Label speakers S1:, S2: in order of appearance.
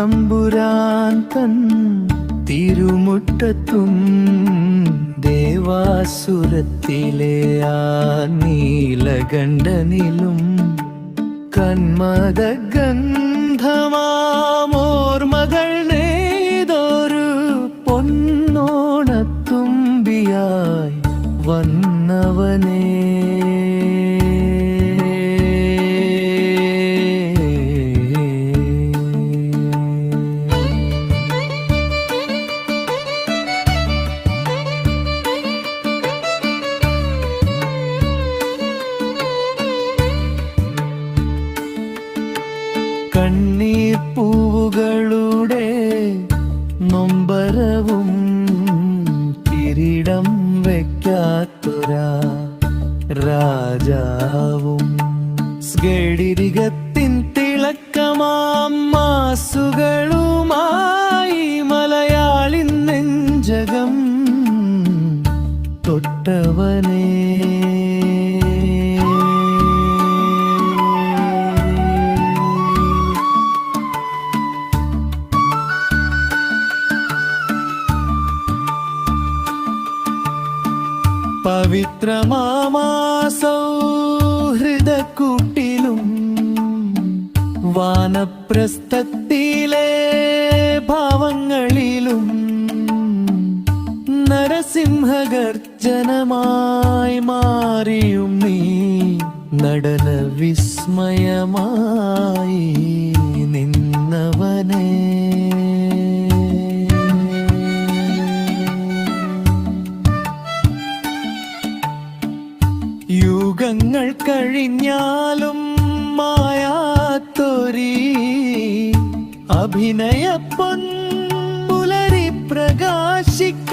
S1: തമ്പുരാൻ തൻ തിരുമുറ്റത്തും ദേവാസുരത്തിലെ ആ നീലകണ്ഠനിലും കന്മദ ഗന്ധമാമോർമകൾ നെയ്തൊരു പൊന്നോണത്തുമ്പിയായി വന്നവനേ. കണ്ണീർ പൂവുകളുടെ നൊമ്പരവും കിരീടം വയ്ക്കാത്തൊരാ രാജാവും സ്ഫടികത്തിൻ തിളക്കമാം മാസുകളുമായി മലയാളി നെഞ്ചകം തൊട്ടവനേ. പവിത്രമാസൗഹൃദക്കൂട്ടിലും വാനപ്രസ്ഥത്തിലെ ഭാവങ്ങളിലും നരസിംഹഗർജനമായി മാറിയും നീ നടന വിസ്മയമായി നിന്നവനേ. യുഗങ്ങൾ കഴിഞ്ഞാലും മായാത്തൊരി അഭിനയ പൊൻപുലരി പ്രകാശിക്ക